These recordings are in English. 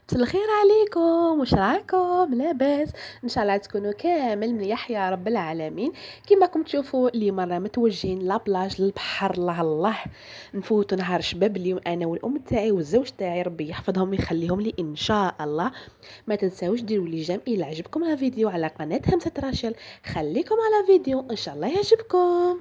مساء الخير عليكم، واش راكم لاباس؟ ان شاء الله تكونوا كامل مليح يا رب العالمين. كما راكم تشوفوا اليوم رانا متوجهين لابلاج للبحر. الله الله نفوتوا نهار شباب اليوم انا والام تاعي والزوج تاعي، ربي يحفظهم ويخليهم لي ان شاء الله. ما تنساوش ديروا لي جيم الى عجبكم الفيديو على قناه همسه راشل. خليكم على فيديو ان شاء الله يعجبكم.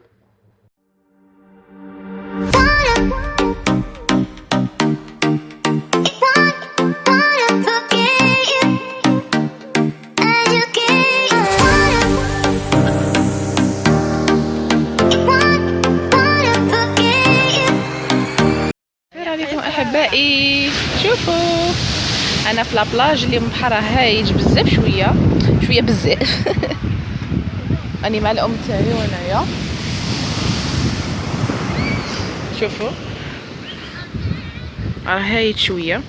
عليكم احبائي، شوفوا انا في لابلاج اليوم بحرها هايج بزاف، شويه بزاف. اني مع الام تاعي وانايا، شوفوا راه هايج شويه.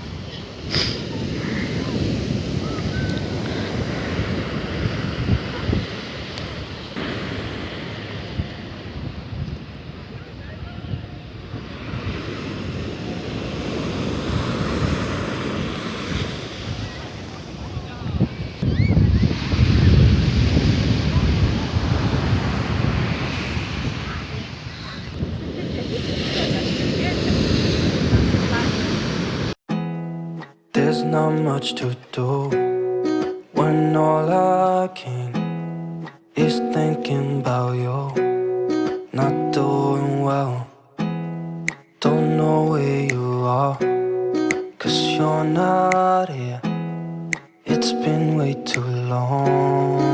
There's not much to do when all I can is thinking about you. Not doing well, don't know where you are, 'cause you're not here. It's been way too long.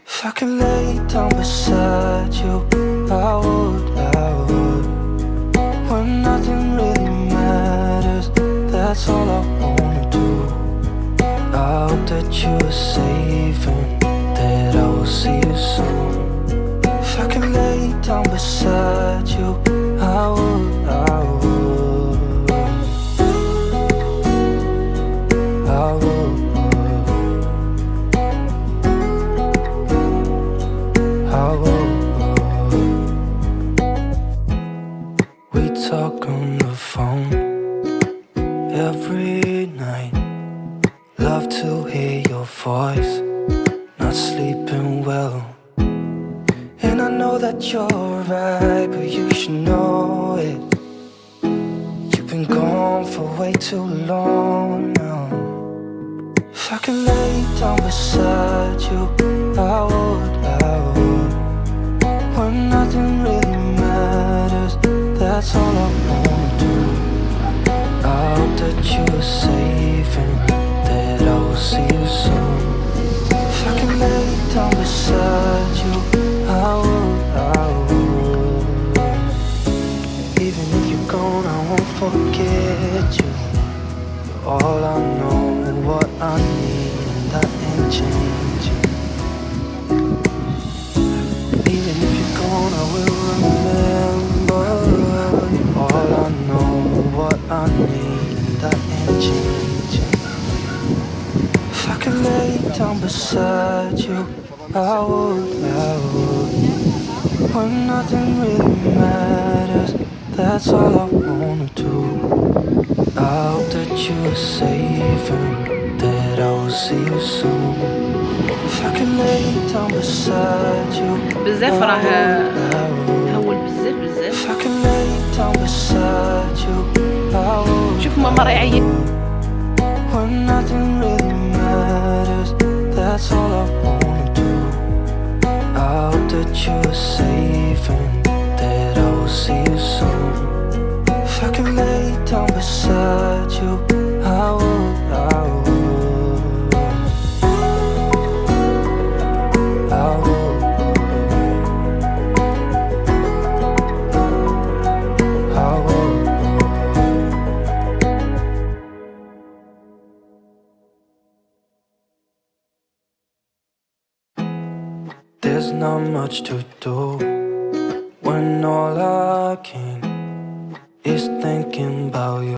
If I could lay down beside you, I would, when nothing really matters. That's all I wanna do. I hope that you are safe and that I will see you soon. If I could lay down beside you, I would, I would, I would, I would. We talk on the phone every night. Love to hear your voice. Not sleeping well, and I know that you're right, but you should know it. You've been gone for way too long now. If I could lay down beside you, I would, when nothing really matters. That's all I wanna do. I hope that you are safe and that I will see you soon. If I can lay down beside you, I would, I would. Even if you're gone, I won't forget you. You're all I know, what I need, and that ain't changing. Even if you're gone, I will remember. You're all I know, what I need, and that ain't changing. If I could lay down beside you, I would, when nothing really matters. That's all I wanna do. I hope that you are safe and that I will see you soon. If I could lay down beside you, بزاف راه هول بزاف بزاف. if I could lay down beside you, I would. شوف ماما راه يعيط. When nothing really matters, that's all I wanna do. I hope that you are safe and that I will see you soon. If I could lay down beside you, I would, I would, I would, I would. There's not much to do when all I can is thinking about you.